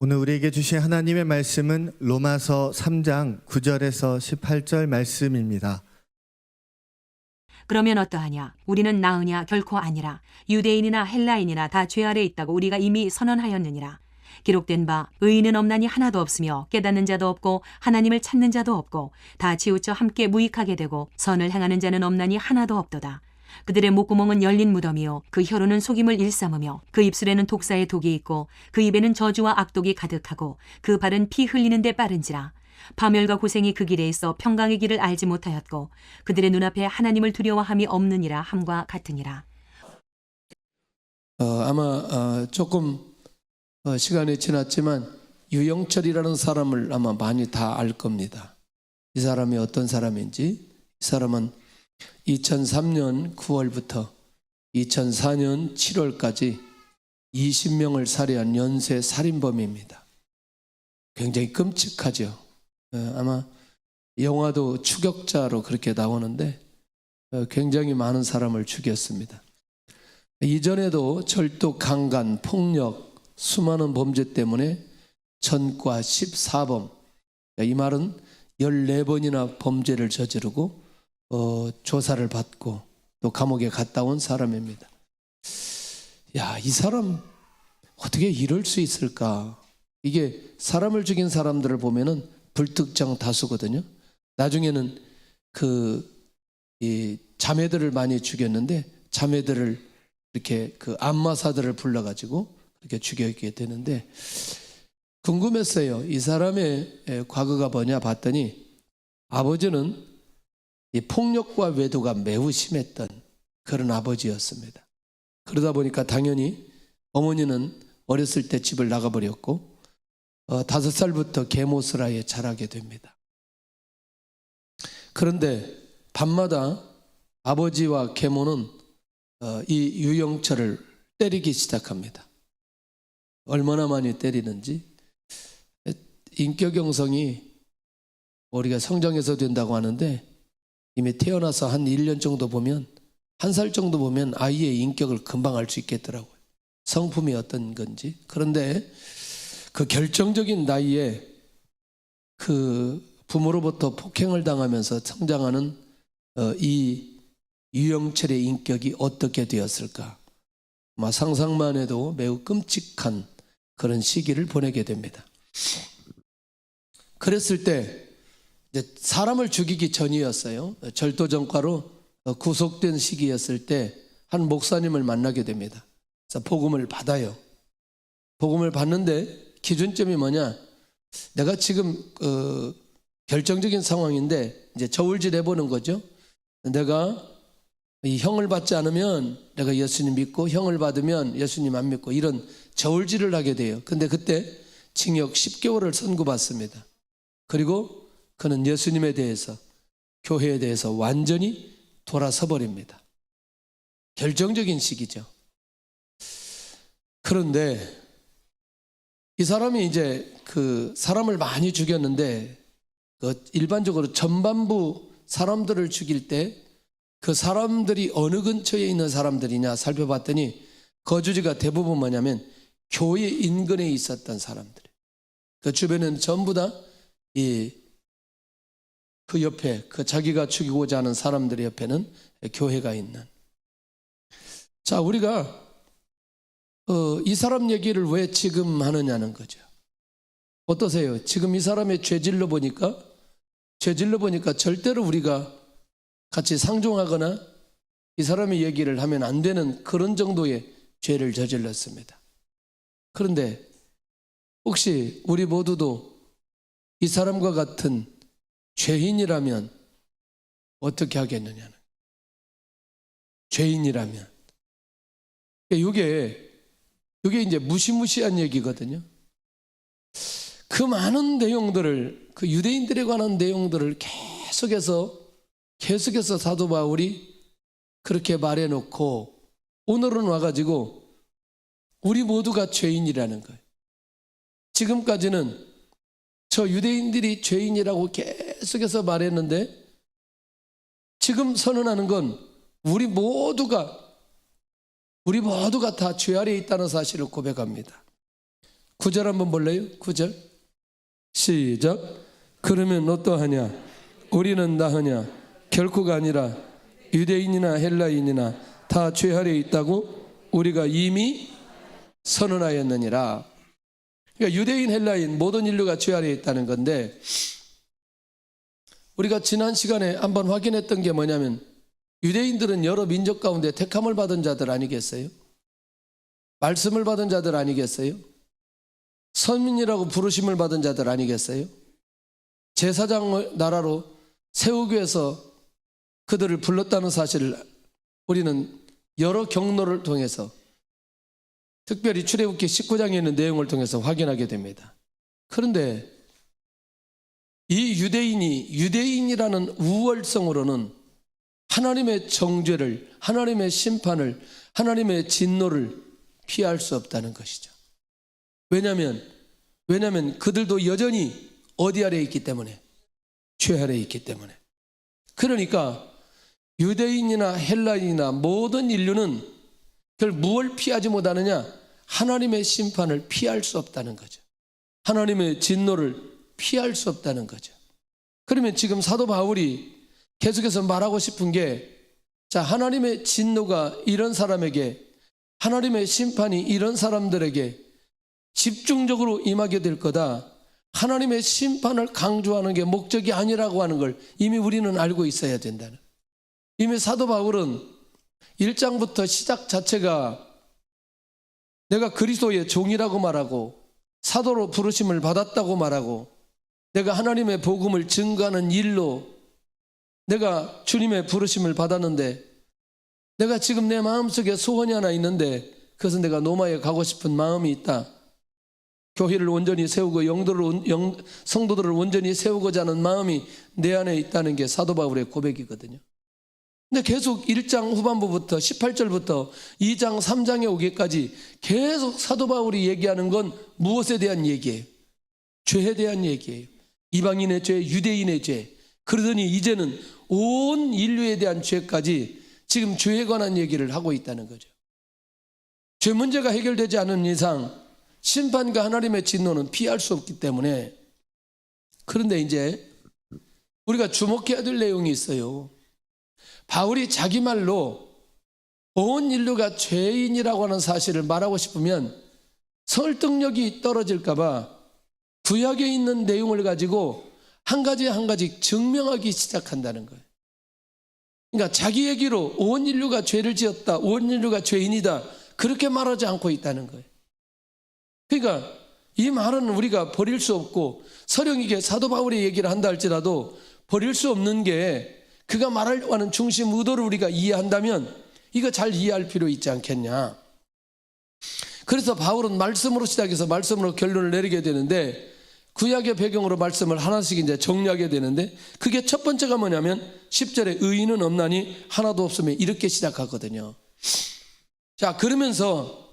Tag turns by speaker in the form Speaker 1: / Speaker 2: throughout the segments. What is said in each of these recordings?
Speaker 1: 오늘 우리에게 주신 하나님의 말씀은 로마서 3장 9절에서 18절 말씀입니다.
Speaker 2: 그러면 어떠하냐? 우리는 나으냐? 결코 아니라. 유대인이나 헬라인이나 다 죄 아래 있다고 우리가 이미 선언하였느니라. 기록된 바 의인은 없나니 하나도 없으며 깨닫는 자도 없고 하나님을 찾는 자도 없고 다 치우쳐 함께 무익하게 되고 선을 행하는 자는 없나니 하나도 없도다. 그들의 목구멍은 열린 무덤이요 그 혀로는 속임을 일삼으며 그 입술에는 독사의 독이 있고 그 입에는 저주와 악독이 가득하고 그 발은 피 흘리는 데 빠른지라. 파멸과 고생이 그 길에 있어 평강의 길을 알지 못하였고 그들의 눈앞에 하나님을 두려워함이 없느니라 함과 같으니라.
Speaker 3: 아마 조금 시간이 지났지만 유영철이라는 사람을 아마 많이 다 알 겁니다. 이 사람이 어떤 사람인지. 이 사람은 2003년 9월부터 2004년 7월까지 20명을 살해한 연쇄 살인범입니다. 굉장히 끔찍하죠. 아마 영화도 추격자로 그렇게 나오는데 굉장히 많은 사람을 죽였습니다. 이전에도 절도, 강간, 폭력, 수많은 범죄 때문에 전과 14범, 이 말은 14번이나 범죄를 저지르고 조사를 받고 또 감옥에 갔다 온 사람입니다. 이 사람 어떻게 이럴 수 있을까? 이게 사람을 죽인 사람들을 보면은 불특정 다수거든요. 나중에는 이 자매들을 많이 죽였는데 자매들을 이렇게 그 안마사들을 불러가지고 그렇게 죽였게 되는데 궁금했어요. 이 사람의 과거가 뭐냐 봤더니 아버지는 이 폭력과 외도가 매우 심했던 그런 아버지였습니다. 그러다 보니까 당연히 어머니는 어렸을 때 집을 나가버렸고 5살부터 계모스라에 자라게 됩니다. 그런데 밤마다 아버지와 계모는 이 유영철을 때리기 시작합니다. 얼마나 많이 때리는지. 인격 형성이 우리가 성장해서 된다고 하는데 이미 태어나서 한 1년 정도 보면, 1살 정도 보면 아이의 인격을 금방 알 수 있겠더라고요. 성품이 어떤 건지. 그런데 그 결정적인 나이에 그 부모로부터 폭행을 당하면서 성장하는 이 유영철의 인격이 어떻게 되었을까? 상상만 해도 매우 끔찍한 그런 시기를 보내게 됩니다. 그랬을 때 이제 사람을 죽이기 전이었어요. 절도전과로 구속된 시기였을 때 한 목사님을 만나게 됩니다. 그래서 복음을 받아요. 복음을 받는데 기준점이 뭐냐? 내가 지금 결정적인 상황인데 이제 저울질 해보는 거죠. 내가 이 형을 받지 않으면 내가 예수님 믿고 형을 받으면 예수님 안 믿고 이런 저울질을 하게 돼요. 근데 그때 징역 10개월을 선고받습니다. 그리고 그는 예수님에 대해서, 교회에 대해서 완전히 돌아서 버립니다. 결정적인 시기죠. 그런데 이 사람이 이제 그 사람을 많이 죽였는데 일반적으로 전반부 사람들을 죽일 때 그 사람들이 어느 근처에 있는 사람들이냐 살펴봤더니 거주지가 대부분 뭐냐면 교회 인근에 있었던 사람들. 그 주변에는 전부 다 그 옆에 그 자기가 죽이고자 하는 사람들의 옆에는 교회가 있는. 자, 우리가 이 사람 얘기를 왜 지금 하느냐는 거죠. 어떠세요? 지금 이 사람의 죄질로 보니까 절대로 우리가 같이 상종하거나 이 사람의 얘기를 하면 안 되는 그런 정도의 죄를 저질렀습니다. 그런데 혹시 우리 모두도 이 사람과 같은 죄인이라면 어떻게 하겠느냐는. 죄인이라면. 이게 이제 무시무시한 얘기거든요. 그 많은 내용들을, 그 유대인들에 관한 내용들을 계속해서 사도 바울이 그렇게 말해놓고 오늘은 와가지고 우리 모두가 죄인이라는 거예요. 지금까지는 저 유대인들이 죄인이라고 계속해서 말했는데 지금 선언하는 건 우리 모두가 다 죄 아래에 있다는 사실을 고백합니다. 9절 한번 볼래요? 9절 시작. 그러면 어떠하냐? 우리는 나하냐? 결코가 아니라 유대인이나 헬라인이나 다 죄 아래에 있다고 우리가 이미 선언하였느니라. 그러니까 유대인, 헬라인 모든 인류가 죄 아래에 있다는 건데, 우리가 지난 시간에 한번 확인했던 게 뭐냐면 유대인들은 여러 민족 가운데 택함을 받은 자들 아니겠어요? 말씀을 받은 자들 아니겠어요? 선민이라고 부르심을 받은 자들 아니겠어요? 제사장을 나라로 세우기 위해서 그들을 불렀다는 사실을 우리는 여러 경로를 통해서, 특별히 출애굽기 19장에 있는 내용을 통해서 확인하게 됩니다. 그런데 이 유대인이라는 우월성으로는 하나님의 정죄를, 하나님의 심판을, 하나님의 진노를 피할 수 없다는 것이죠. 왜냐하면 그들도 여전히 어디 아래에 있기 때문에, 죄 아래에 있기 때문에. 그러니까 유대인이나 헬라인이나 모든 인류는 그걸 무엇을 피하지 못하느냐? 하나님의 심판을 피할 수 없다는 거죠. 하나님의 진노를 피할 수 없다는 거죠. 그러면 지금 사도 바울이 계속해서 말하고 싶은 게, 자, 하나님의 진노가 이런 사람에게, 하나님의 심판이 이런 사람들에게 집중적으로 임하게 될 거다. 하나님의 심판을 강조하는 게 목적이 아니라고 하는 걸 이미 우리는 알고 있어야 된다는. 이미 사도 바울은 1장부터 시작 자체가 내가 그리스도의 종이라고 말하고 사도로 부르심을 받았다고 말하고 내가 하나님의 복음을 증거하는 일로 내가 주님의 부르심을 받았는데, 내가 지금 내 마음속에 소원이 하나 있는데 그것은 내가 로마에 가고 싶은 마음이 있다. 교회를 온전히 세우고 성도들을 온전히 세우고자 하는 마음이 내 안에 있다는 게 사도 바울의 고백이거든요. 근데 계속 1장 후반부부터 18절부터 2장 3장에 오기까지 계속 사도 바울이 얘기하는 건 무엇에 대한 얘기예요? 죄에 대한 얘기예요. 이방인의 죄, 유대인의 죄. 그러더니 이제는 온 인류에 대한 죄까지 지금 죄에 관한 얘기를 하고 있다는 거죠. 죄 문제가 해결되지 않은 이상 심판과 하나님의 진노는 피할 수 없기 때문에. 그런데 이제 우리가 주목해야 될 내용이 있어요. 바울이 자기 말로 온 인류가 죄인이라고 하는 사실을 말하고 싶으면 설득력이 떨어질까 봐 구약에 있는 내용을 가지고 한 가지 한 가지 증명하기 시작한다는 거예요. 그러니까 자기 얘기로 온 인류가 죄를 지었다, 온 인류가 죄인이다, 그렇게 말하지 않고 있다는 거예요. 그러니까 이 말은 우리가 버릴 수 없고, 서령에게 사도 바울의 얘기를 한다 할지라도 버릴 수 없는 게, 그가 말하려고 하는 중심 의도를 우리가 이해한다면 이거 잘 이해할 필요 있지 않겠냐. 그래서 바울은 말씀으로 시작해서 말씀으로 결론을 내리게 되는데, 구약의 배경으로 말씀을 하나씩 이제 정리하게 되는데, 그게 첫 번째가 뭐냐면 10절에 의인은 없나니 하나도 없으며 이렇게 시작하거든요. 자, 그러면서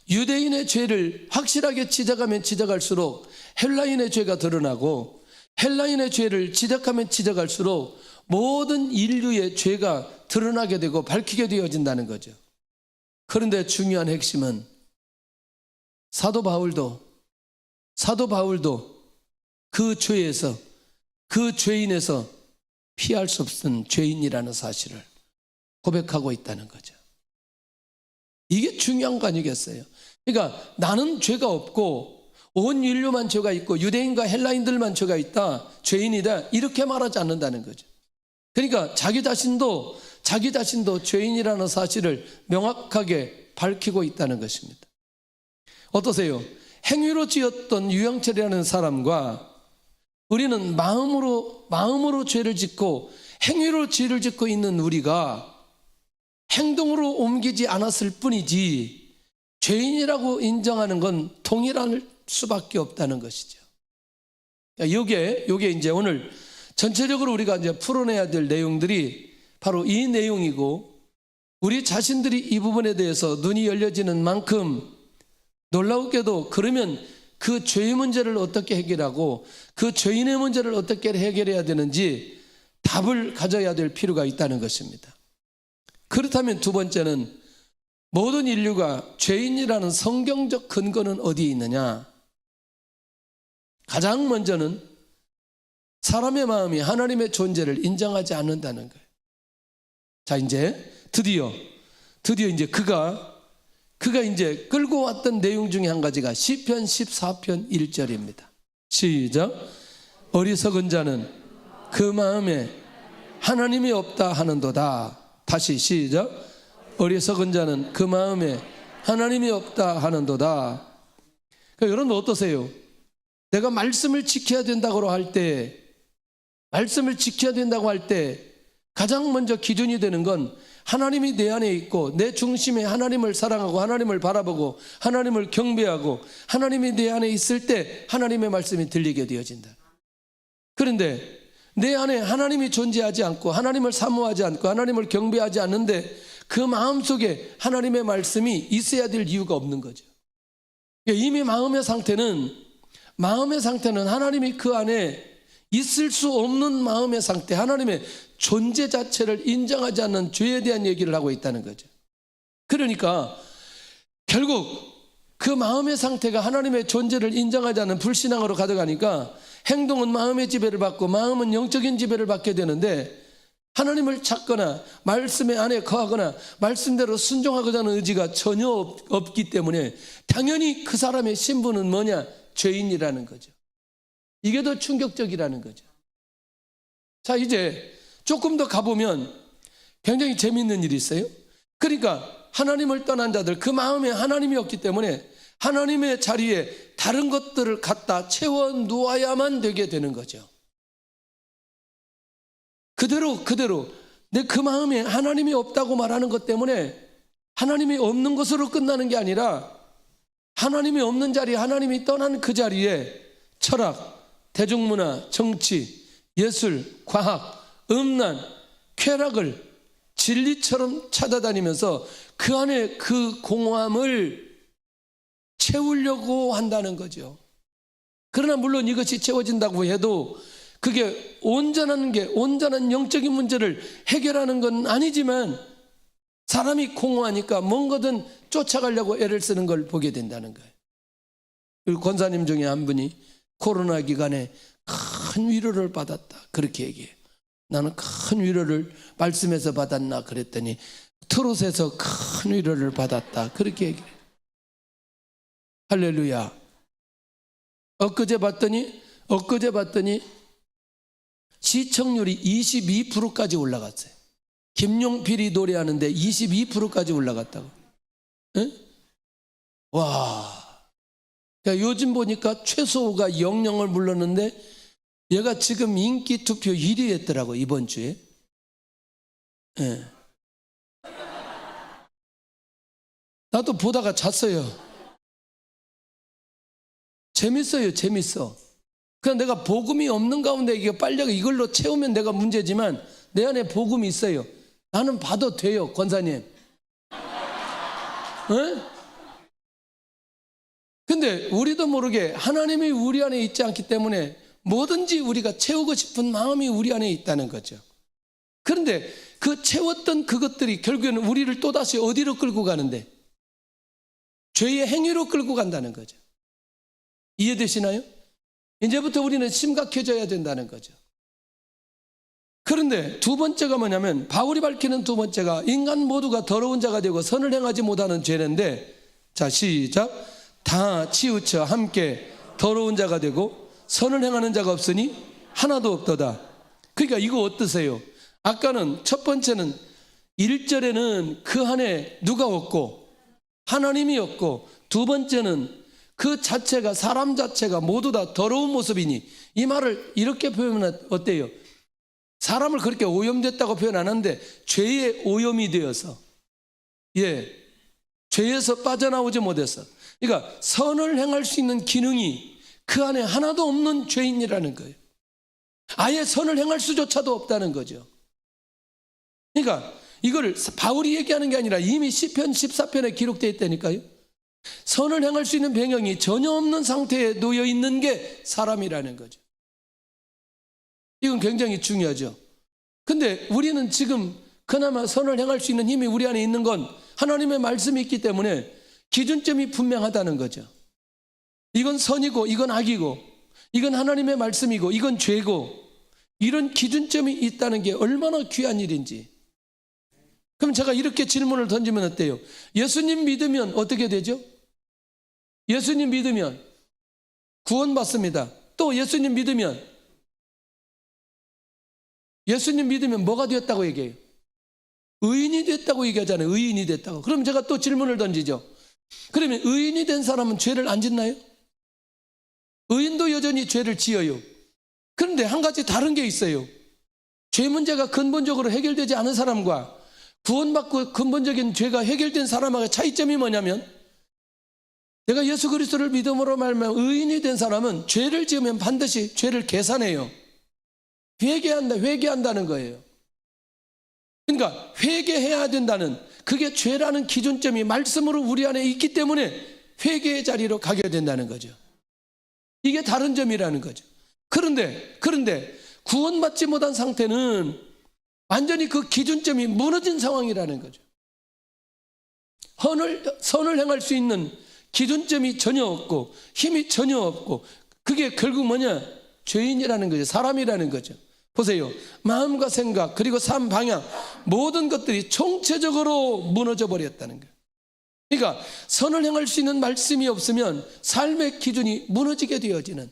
Speaker 3: 유대인의 죄를 확실하게 지적하면 지적할수록 헬라인의 죄가 드러나고, 헬라인의 죄를 지적하면 지적할수록 모든 인류의 죄가 드러나게 되고 밝히게 되어진다는 거죠. 그런데 중요한 핵심은 사도 바울도 그 죄에서, 그 죄인에서 피할 수 없는 죄인이라는 사실을 고백하고 있다는 거죠. 이게 중요한 거 아니겠어요? 그러니까 나는 죄가 없고 온 인류만 죄가 있고 유대인과 헬라인들만 죄가 있다, 죄인이다, 이렇게 말하지 않는다는 거죠. 그러니까 자기 자신도 죄인이라는 사실을 명확하게 밝히고 있다는 것입니다. 어떠세요? 행위로 지었던 유영철이라는 사람과 우리는 마음으로 죄를 짓고 행위로 죄를 짓고 있는 우리가 행동으로 옮기지 않았을 뿐이지 죄인이라고 인정하는 건 동일할 수밖에 없다는 것이죠. 요게 이제 오늘 전체적으로 우리가 이제 풀어내야 될 내용들이 바로 이 내용이고, 우리 자신들이 이 부분에 대해서 눈이 열려지는 만큼 놀라우게도 그러면 그 죄의 문제를 어떻게 해결하고 그 죄인의 문제를 어떻게 해결해야 되는지 답을 가져야 될 필요가 있다는 것입니다. 그렇다면 두 번째는 모든 인류가 죄인이라는 성경적 근거는 어디에 있느냐? 가장 먼저는 사람의 마음이 하나님의 존재를 인정하지 않는다는 거예요. 자, 이제 드디어 이제 그가 이제 끌고 왔던 내용 중에 한 가지가 시편 14편 1절입니다. 시작. 어리석은 자는 그 마음에 하나님이 없다 하는도다. 다시 시작. 어리석은 자는 그 마음에 하나님이 없다 하는도다. 그러니까 여러분 어떠세요? 내가 말씀을 지켜야 된다고 할 때 가장 먼저 기준이 되는 건 하나님이 내 안에 있고 내 중심에 하나님을 사랑하고 하나님을 바라보고 하나님을 경배하고 하나님이 내 안에 있을 때 하나님의 말씀이 들리게 되어진다. 그런데 내 안에 하나님이 존재하지 않고 하나님을 사모하지 않고 하나님을 경배하지 않는데 그 마음속에 하나님의 말씀이 있어야 될 이유가 없는 거죠. 이미 마음의 상태는 하나님이 그 안에 있을 수 없는 마음의 상태, 하나님의 존재 자체를 인정하지 않는 죄에 대한 얘기를 하고 있다는 거죠. 그러니까 결국 그 마음의 상태가 하나님의 존재를 인정하지 않는 불신앙으로 가져가니까 행동은 마음의 지배를 받고 마음은 영적인 지배를 받게 되는데, 하나님을 찾거나 말씀의 안에 거하거나 말씀대로 순종하고자 하는 의지가 전혀 없기 때문에 당연히 그 사람의 신분은 뭐냐? 죄인이라는 거죠. 이게 더 충격적이라는 거죠. 자, 이제 조금 더 가보면 굉장히 재미있는 일이 있어요. 그러니까 하나님을 떠난 자들, 그 마음에 하나님이 없기 때문에 하나님의 자리에 다른 것들을 갖다 채워 놓아야만 되게 되는 거죠. 그대로 내 그 마음에 하나님이 없다고 말하는 것 때문에 하나님이 없는 것으로 끝나는 게 아니라 하나님이 없는 자리에, 하나님이 떠난 그 자리에 철학, 대중문화, 정치, 예술, 과학, 음란, 쾌락을 진리처럼 찾아다니면서 그 안에 그 공허함을 채우려고 한다는 거죠. 그러나 물론 이것이 채워진다고 해도 그게 온전한 영적인 문제를 해결하는 건 아니지만 사람이 공허하니까 뭔가든 쫓아가려고 애를 쓰는 걸 보게 된다는 거예요. 그리고 권사님 중에 한 분이 코로나 기간에 큰 위로를 받았다, 그렇게 얘기해요. 나는 큰 위로를 말씀에서 받았나 그랬더니 트롯에서 큰 위로를 받았다, 그렇게 얘기해요. 할렐루야. 엊그제 봤더니 시청률이 22%까지 올라갔어요. 김용필이 노래하는데 22%까지 올라갔다고. 에? 와. 그러니까 요즘 보니까 최소호가 영영을 불렀는데 얘가 지금 인기 투표 1위 했더라고, 이번 주에. 예. 나도 보다가 잤어요. 재밌어. 그냥 내가 복음이 없는 가운데 이게 빨리 이걸로 채우면 내가 문제지만 내 안에 복음이 있어요. 나는 봐도 돼요, 권사님. 에? 근데 우리도 모르게 하나님이 우리 안에 있지 않기 때문에 뭐든지 우리가 채우고 싶은 마음이 우리 안에 있다는 거죠. 그런데 그 채웠던 그것들이 결국에는 우리를 또다시 어디로 끌고 가는데? 죄의 행위로 끌고 간다는 거죠. 이해되시나요? 이제부터 우리는 심각해져야 된다는 거죠. 그런데 두 번째가 뭐냐면, 바울이 밝히는 두 번째가 인간 모두가 더러운 자가 되고 선을 행하지 못하는 죄인데, 자, 시작. 다 치우쳐 함께 더러운 자가 되고 선을 행하는 자가 없으니 하나도 없도다. 그러니까 이거 어떠세요? 아까는 첫 번째는 1절에는 그 안에 누가 없고 하나님이 없고, 두 번째는 그 자체가, 사람 자체가 모두 다 더러운 모습이니, 이 말을 이렇게 표현하면 어때요? 사람을 그렇게 오염됐다고 표현 안 하는데 죄에 오염이 되어서, 죄에서 빠져나오지 못해서, 그러니까 선을 행할 수 있는 기능이 그 안에 하나도 없는 죄인이라는 거예요. 아예 선을 행할 수조차도 없다는 거죠. 그러니까 이걸 바울이 얘기하는 게 아니라 이미 시편 14편에 기록되어 있다니까요. 선을 행할 수 있는 배경이 전혀 없는 상태에 놓여 있는 게 사람이라는 거죠. 이건 굉장히 중요하죠. 근데 우리는 지금 그나마 선을 행할 수 있는 힘이 우리 안에 있는 건 하나님의 말씀이 있기 때문에 기준점이 분명하다는 거죠. 이건 선이고 이건 악이고 이건 하나님의 말씀이고 이건 죄고 이런 기준점이 있다는 게 얼마나 귀한 일인지. 그럼 제가 이렇게 질문을 던지면 어때요? 예수님 믿으면 어떻게 되죠? 예수님 믿으면 구원받습니다. 또 예수님 믿으면 뭐가 되었다고 얘기해요? 의인이 됐다고 얘기하잖아요. 의인이 됐다고. 그럼 제가 또 질문을 던지죠. 그러면 의인이 된 사람은 죄를 안 짓나요? 의인도 여전히 죄를 지어요. 그런데 한 가지 다른 게 있어요. 죄 문제가 근본적으로 해결되지 않은 사람과 구원받고 근본적인 죄가 해결된 사람하고의 차이점이 뭐냐면, 내가 예수 그리스도를 믿음으로 말하면 의인이 된 사람은 죄를 지으면 반드시 죄를 계산해요. 회개한다는 거예요. 그러니까 회개해야 된다는, 그게 죄라는 기준점이 말씀으로 우리 안에 있기 때문에 회개의 자리로 가게 된다는 거죠. 이게 다른 점이라는 거죠. 그런데 구원받지 못한 상태는 완전히 그 기준점이 무너진 상황이라는 거죠. 선을 행할 수 있는 기준점이 전혀 없고 힘이 전혀 없고, 그게 결국 뭐냐? 죄인이라는 거죠. 사람이라는 거죠. 보세요. 마음과 생각 그리고 삶 방향 모든 것들이 총체적으로 무너져 버렸다는 거예요. 그러니까 선을 행할 수 있는 말씀이 없으면 삶의 기준이 무너지게 되어지는.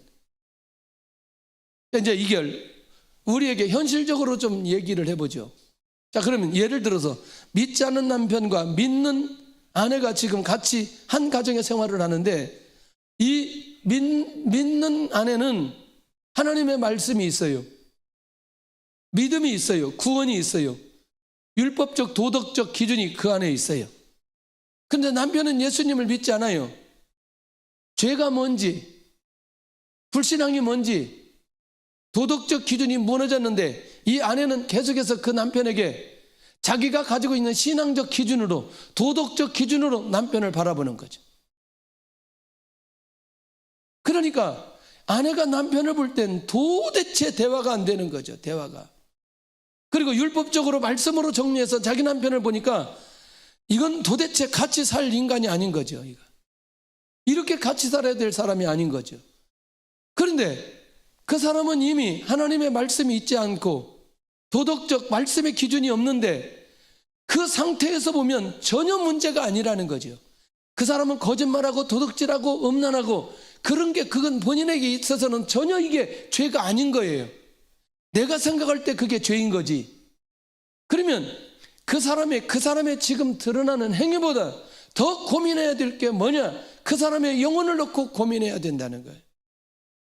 Speaker 3: 이제 이걸 우리에게 현실적으로 좀 얘기를 해보죠. 자, 그러면 예를 들어서 믿지 않는 남편과 믿는 아내가 지금 같이 한 가정의 생활을 하는데, 이 믿는 아내는 하나님의 말씀이 있어요. 믿음이 있어요. 구원이 있어요. 율법적 도덕적 기준이 그 안에 있어요. 그런데 남편은 예수님을 믿지 않아요. 죄가 뭔지, 불신앙이 뭔지, 도덕적 기준이 무너졌는데 이 아내는 계속해서 그 남편에게 자기가 가지고 있는 신앙적 기준으로, 도덕적 기준으로 남편을 바라보는 거죠. 그러니까 아내가 남편을 볼 땐 도대체 대화가 안 되는 거죠. 대화가. 그리고 율법적으로 말씀으로 정리해서 자기 남편을 보니까 이건 도대체 같이 살 인간이 아닌 거죠. 이렇게 같이 살아야 될 사람이 아닌 거죠. 그런데 그 사람은 이미 하나님의 말씀이 있지 않고 도덕적 말씀의 기준이 없는데, 그 상태에서 보면 전혀 문제가 아니라는 거죠. 그 사람은 거짓말하고 도둑질하고 음란하고 그런 게, 그건 본인에게 있어서는 전혀 이게 죄가 아닌 거예요. 내가 생각할 때 그게 죄인 거지. 그러면 그 사람의 지금 드러나는 행위보다 더 고민해야 될 게 뭐냐? 그 사람의 영혼을 놓고 고민해야 된다는 거예요.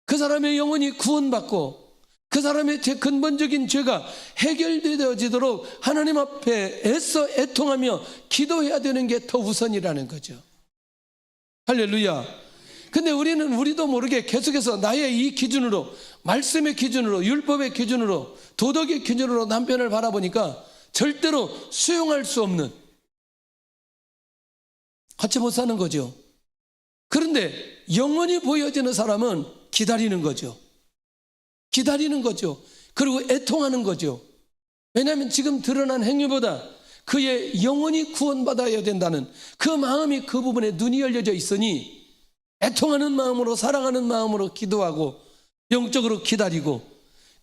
Speaker 3: 그 사람의 영혼이 구원받고 그 사람의 근본적인 죄가 해결되어지도록 하나님 앞에 애써 애통하며 기도해야 되는 게 더 우선이라는 거죠. 할렐루야. 근데 우리도 모르게 계속해서 나의 이 기준으로, 말씀의 기준으로, 율법의 기준으로, 도덕의 기준으로 남편을 바라보니까 절대로 수용할 수 없는, 같이 못 사는 거죠. 그런데 영원히 보여지는 사람은 기다리는 거죠. 기다리는 거죠. 그리고 애통하는 거죠. 왜냐하면 지금 드러난 행위보다 그의 영혼이 구원받아야 된다는 그 마음이, 그 부분에 눈이 열려져 있으니 애통하는 마음으로, 사랑하는 마음으로 기도하고 영적으로 기다리고,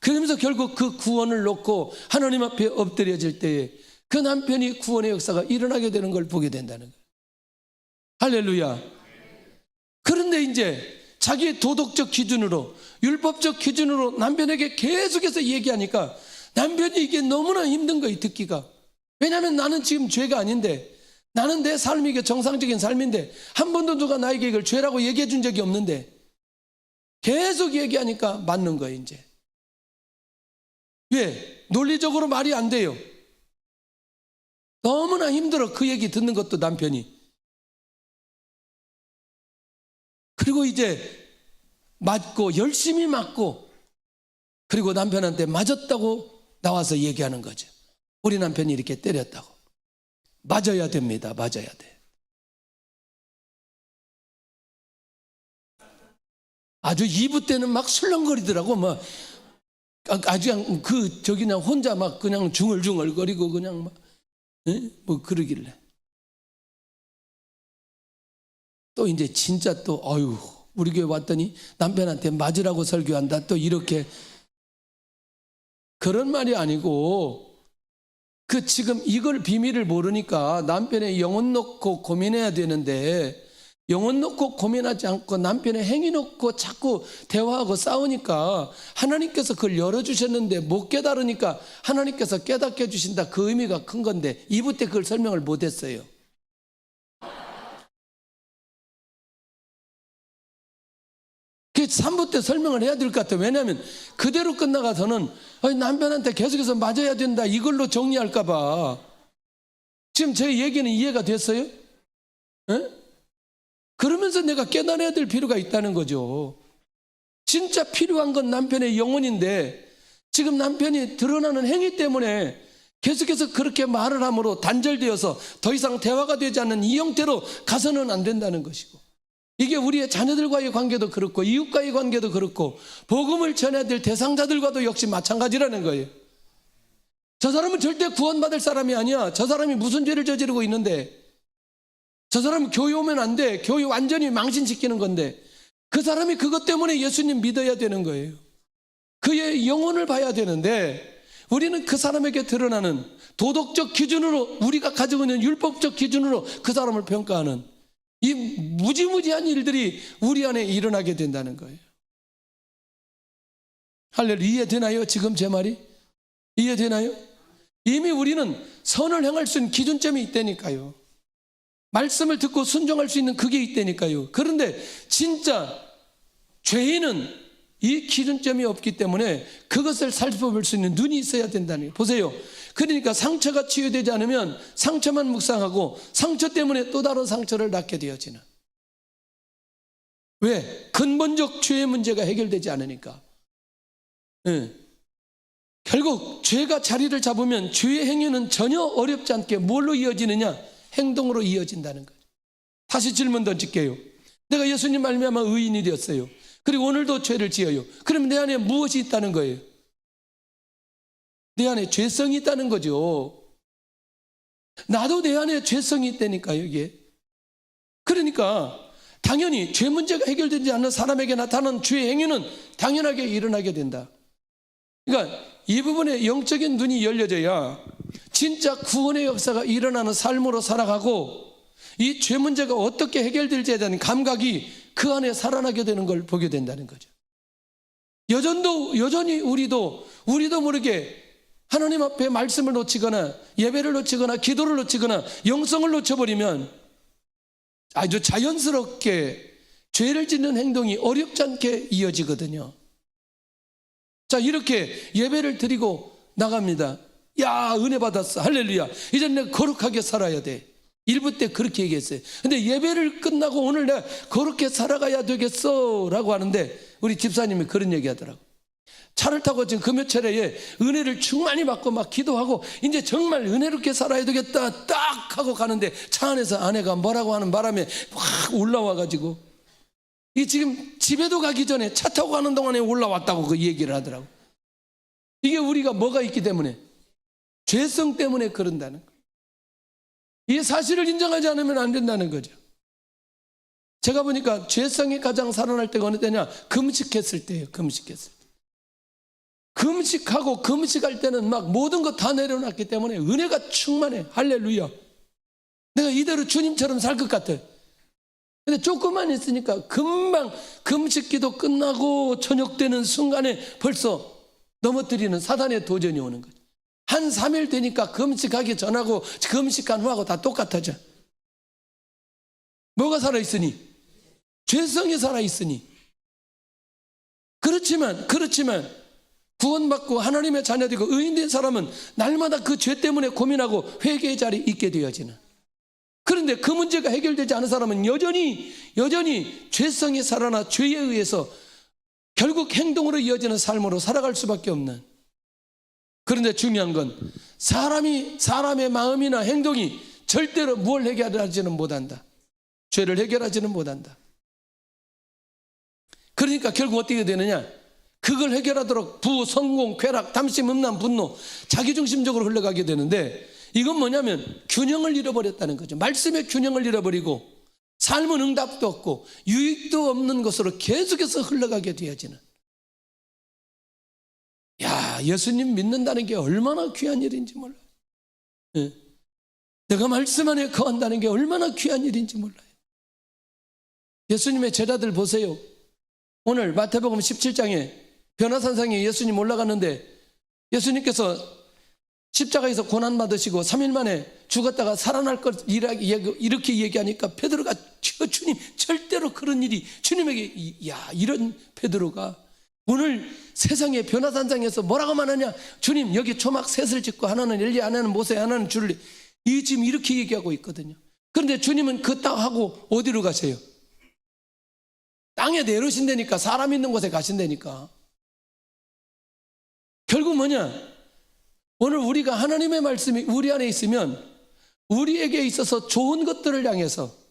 Speaker 3: 그러면서 결국 그 구원을 놓고 하나님 앞에 엎드려질 때에 그 남편이 구원의 역사가 일어나게 되는 걸 보게 된다는 거예요. 할렐루야. 그런데 이제 자기의 도덕적 기준으로, 율법적 기준으로 남편에게 계속해서 얘기하니까 남편이 이게 너무나 힘든 거예요, 듣기가. 왜냐하면 나는 지금 죄가 아닌데, 나는 내 삶이 이게 정상적인 삶인데, 한 번도 누가 나에게 이걸 죄라고 얘기해 준 적이 없는데 계속 얘기하니까 맞는 거예요, 이제. 왜? 논리적으로 말이 안 돼요. 너무나 힘들어, 그 얘기 듣는 것도 남편이. 그리고 이제 맞고, 열심히 맞고, 그리고 남편한테 맞았다고 나와서 얘기하는 거죠. 우리 남편이 이렇게 때렸다고. 맞아야 됩니다. 맞아야 돼. 아주 2부 때는 막 술렁거리더라고. 막 아주 그냥 혼자 막 그냥 중얼중얼거리고 그냥 막 뭐 그러길래. 또 이제 진짜 또 우리 교회 왔더니 남편한테 맞으라고 설교한다. 또 이렇게 그런 말이 아니고 지금 이걸 비밀을 모르니까 남편의 영혼 놓고 고민해야 되는데 영혼 놓고 고민하지 않고 남편의 행위 놓고 자꾸 대화하고 싸우니까 하나님께서 그걸 열어주셨는데 못 깨달으니까 하나님께서 깨닫게 해주신다. 그 의미가 큰 건데 2부 때 그걸 설명을 못했어요. 그 3부 때 설명을 해야 될 것 같아요. 왜냐하면 그대로 끝나가서는 남편한테 계속해서 맞아야 된다 이걸로 정리할까 봐. 지금 제 얘기는 이해가 됐어요? 에? 그러면서 내가 깨달아야 될 필요가 있다는 거죠. 진짜 필요한 건 남편의 영혼인데 지금 남편이 드러나는 행위 때문에 계속해서 그렇게 말을 함으로 단절되어서 더 이상 대화가 되지 않는 이 형태로 가서는 안 된다는 것이고, 이게 우리의 자녀들과의 관계도 그렇고 이웃과의 관계도 그렇고 복음을 전해야 될 대상자들과도 역시 마찬가지라는 거예요. 저 사람은 절대 구원받을 사람이 아니야. 저 사람이 무슨 죄를 저지르고 있는데, 저 사람은 교회 오면 안 돼. 교회 완전히 망신시키는 건데 그 사람이 그것 때문에 예수님 믿어야 되는 거예요. 그의 영혼을 봐야 되는데 우리는 그 사람에게 드러나는 도덕적 기준으로, 우리가 가지고 있는 율법적 기준으로 그 사람을 평가하는 이 무지무지한 일들이 우리 안에 일어나게 된다는 거예요. 할렐루야. 이해되나요? 지금 제 말이? 이해되나요? 이미 우리는 선을 행할 수 있는 기준점이 있다니까요. 말씀을 듣고 순종할 수 있는 그게 있다니까요. 그런데 진짜 죄인은 이 기준점이 없기 때문에 그것을 살펴볼 수 있는 눈이 있어야 된다는 거예요. 보세요. 그러니까 상처가 치유되지 않으면 상처만 묵상하고 상처 때문에 또 다른 상처를 낳게 되어지는. 왜? 근본적 죄의 문제가 해결되지 않으니까. 결국 죄가 자리를 잡으면 죄의 행위는 전혀 어렵지 않게 뭘로 이어지느냐? 행동으로 이어진다는 거죠. 다시 질문 던질게요. 내가 예수님 말미암아 의인이 되었어요. 그리고 오늘도 죄를 지어요. 그러면 내 안에 무엇이 있다는 거예요? 내 안에 죄성이 있다는 거죠. 나도 내 안에 죄성이 있다니까요, 이게. 그러니까 당연히 죄 문제가 해결되지 않는 사람에게 나타나는 죄의 행위는 당연하게 일어나게 된다. 그러니까 이 부분에 영적인 눈이 열려져야 진짜 구원의 역사가 일어나는 삶으로 살아가고 이 죄 문제가 어떻게 해결될지에 대한 감각이 그 안에 살아나게 되는 걸 보게 된다는 거죠. 여전히 우리도 모르게 하나님 앞에 말씀을 놓치거나 예배를 놓치거나 기도를 놓치거나 영성을 놓쳐버리면 아주 자연스럽게 죄를 짓는 행동이 어렵지 않게 이어지거든요. 자, 이렇게 예배를 드리고 나갑니다. 야, 은혜 받았어. 할렐루야. 이제 내가 거룩하게 살아야 돼. 1부 때 그렇게 얘기했어요. 근데 예배를 끝나고 오늘 내가 거룩하게 살아가야 되겠어 라고 하는데 우리 집사님이 그런 얘기 하더라고. 차를 타고 지금 금요철에 은혜를 충만히 받고 막 기도하고 이제 정말 은혜롭게 살아야 되겠다 딱 하고 가는데 차 안에서 아내가 뭐라고 하는 바람에 확 올라와가지고 이 지금 집에도 가기 전에 차 타고 가는 동안에 올라왔다고 그 얘기를 하더라고. 이게 우리가 뭐가 있기 때문에, 죄성 때문에 그런다는 거예요. 이 사실을 인정하지 않으면 안 된다는 거죠. 제가 보니까 죄성이 가장 살아날 때가 어느 때냐? 금식했을 때예요. 금식했을 때. 금식하고 금식할 때는 막 모든 것 다 내려놨기 때문에 은혜가 충만해. 할렐루야. 내가 이대로 주님처럼 살 것 같아. 근데 조금만 있으니까 금방 금식기도 끝나고 저녁 되는 순간에 벌써 넘어뜨리는 사단의 도전이 오는 거죠. 한 3일 되니까 금식하기 전하고 금식한 후하고 다 똑같아져. 뭐가 살아있으니? 죄성이 살아있으니. 그렇지만 구원받고 하나님의 자녀되고 의인된 사람은 날마다 그 죄 때문에 고민하고 회개의 자리에 있게 되어지는. 그런데 그 문제가 해결되지 않은 사람은 여전히 죄성이 살아나 죄에 의해서 결국 행동으로 이어지는 삶으로 살아갈 수밖에 없는. 그런데 중요한 건 사람의 마음이나 행동이 절대로 뭘 해결하지는 못한다. 죄를 해결하지는 못한다. 그러니까 결국 어떻게 되느냐? 그걸 해결하도록 성공, 쾌락, 탐심, 음란, 분노, 자기중심적으로 흘러가게 되는데 이건 뭐냐면 균형을 잃어버렸다는 거죠. 말씀의 균형을 잃어버리고 삶은 응답도 없고 유익도 없는 것으로 계속해서 흘러가게 되어지는. 야, 예수님 믿는다는 게 얼마나 귀한 일인지 몰라요. 예. 내가 말씀 안에 거한다는 게 얼마나 귀한 일인지 몰라요. 예수님의 제자들 보세요. 오늘 마태복음 17장에 변화산상에 예수님 올라갔는데 예수님께서 십자가에서 고난받으시고 3일 만에 죽었다가 살아날 것 이렇게 얘기하니까 베드로가 주님 절대로 그런 일이 주님에게, 야, 이런 베드로가 오늘 세상에 변화산상에서 뭐라고 말하냐, 주님 여기 초막 셋을 짓고 하나는 엘리야, 하나는 모세, 하나는 줄리, 이 지금 이렇게 얘기하고 있거든요. 그런데 주님은 그 땅 하고 어디로 가세요? 땅에 내려오신다니까, 사람 있는 곳에 가신다니까. 결국 뭐냐, 오늘 우리가 하나님의 말씀이 우리 안에 있으면 우리에게 있어서 좋은 것들을 향해서,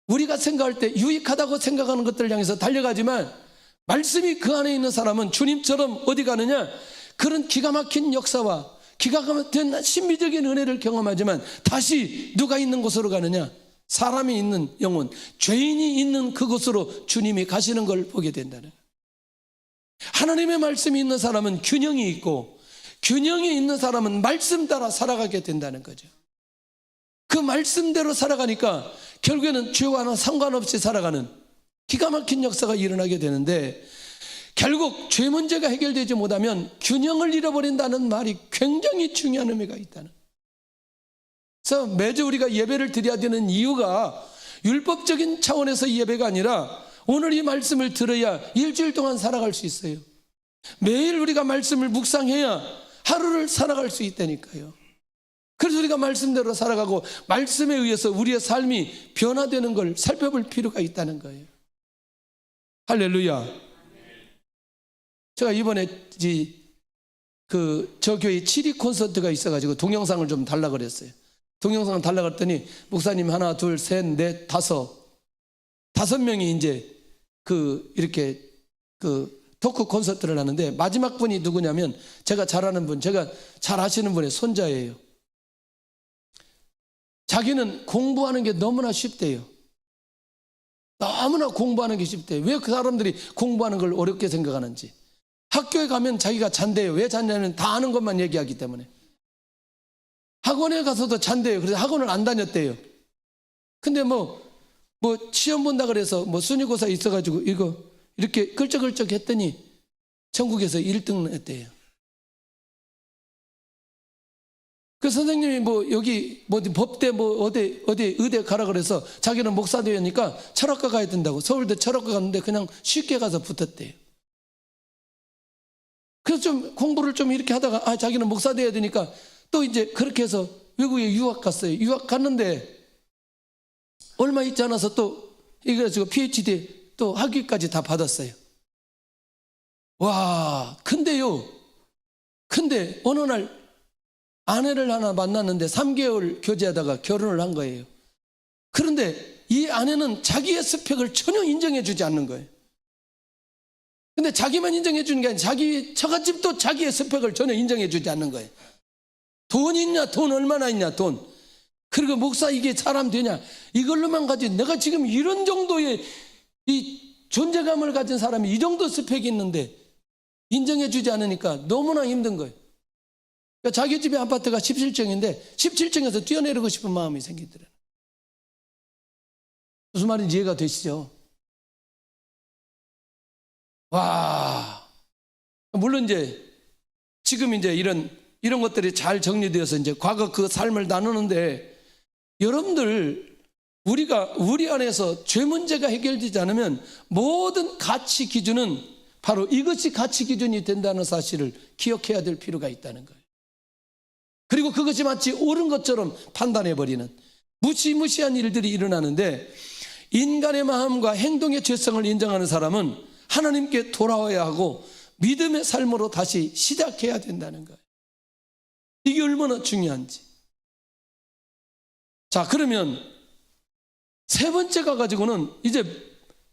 Speaker 3: 우리가 생각할 때 유익하다고 생각하는 것들을 향해서 달려가지만, 말씀이 그 안에 있는 사람은 주님처럼 어디 가느냐, 그런 기가 막힌 역사와 기가 막힌 신비적인 은혜를 경험하지만 다시 누가 있는 곳으로 가느냐, 사람이 있는 영혼, 죄인이 있는 그곳으로 주님이 가시는 걸 보게 된다는 거예요. 하나님의 말씀이 있는 사람은 균형이 있고, 균형이 있는 사람은 말씀 따라 살아가게 된다는 거죠. 그 말씀대로 살아가니까 결국에는 죄와는 상관없이 살아가는 기가 막힌 역사가 일어나게 되는데, 결국 죄 문제가 해결되지 못하면 균형을 잃어버린다는 말이 굉장히 중요한 의미가 있다는. 그래서 매주 우리가 예배를 드려야 되는 이유가 율법적인 차원에서 예배가 아니라 오늘 이 말씀을 들어야 일주일 동안 살아갈 수 있어요. 매일 우리가 말씀을 묵상해야 하루를 살아갈 수 있다니까요. 그래서 우리가 말씀대로 살아가고 말씀에 의해서 우리의 삶이 변화되는 걸 살펴볼 필요가 있다는 거예요. 할렐루야. 제가 이번에 저 교회 7위 콘서트가 있어가지고 동영상을 좀 달라 그랬어요. 동영상을 달라 그랬더니 목사님 하나, 둘, 셋, 넷, 다섯 명이 이제 이렇게 토크 콘서트를 하는데, 마지막 분이 누구냐면 제가 잘 아는 분, 제가 잘 아시는 분의 손자예요. 자기는 공부하는 게 너무나 쉽대요. 너무나 공부하는 게 쉽대요. 왜 그 사람들이 공부하는 걸 어렵게 생각하는지. 학교에 가면 자기가 잔대요. 왜 잔냐면 다 아는 것만 얘기하기 때문에. 학원에 가서도 잔대요. 그래서 학원을 안 다녔대요. 근데 뭐 시험 본다 그래서 순위고사 있어가지고 이거 이렇게 끌적끌적 했더니 전국에서 1등 했대요. 그 선생님이 여기 법대 어디 의대 가라 그래서 자기는 목사 되니까 철학과 가야 된다고 서울대 철학과 갔는데 그냥 쉽게 가서 붙었대요. 그래서 좀 공부를 좀 이렇게 하다가 자기는 목사 돼야 되니까 또 이제 그렇게 해서 외국에 유학 갔어요. 유학 갔는데 얼마 있지 않아서 또 이래가지고 PhD 또 학위까지 다 받았어요. 와, 근데 어느 날 아내를 하나 만났는데 3개월 교제하다가 결혼을 한 거예요. 그런데 이 아내는 자기의 스펙을 전혀 인정해 주지 않는 거예요. 근데 자기만 인정해 주는 게 아니라 자기 처갓집도 자기의 스펙을 전혀 인정해 주지 않는 거예요. 돈 있냐, 돈 얼마나 있냐, 돈. 그리고 목사 이게 사람 되냐, 이걸로만 가지. 내가 지금 이런 정도의 이 존재감을 가진 사람이 이 정도 스펙이 있는데 인정해 주지 않으니까 너무나 힘든 거예요. 그러니까 자기 집의 아파트가 17층인데 17층에서 뛰어내리고 싶은 마음이 생기더래요. 무슨 말인지 이해가 되시죠? 와, 물론 이제 지금 이제 이런 것들이 잘 정리되어서 이제 과거 그 삶을 나누는데, 여러분들 우리가 우리 안에서 죄 문제가 해결되지 않으면 모든 가치 기준은 바로 이것이 가치 기준이 된다는 사실을 기억해야 될 필요가 있다는 거예요. 그리고 그것이 마치 옳은 것처럼 판단해버리는 무시무시한 일들이 일어나는데, 인간의 마음과 행동의 죄성을 인정하는 사람은 하나님께 돌아와야 하고 믿음의 삶으로 다시 시작해야 된다는 거예요. 이게 얼마나 중요한지. 자, 그러면 세 번째가 가지고는 이제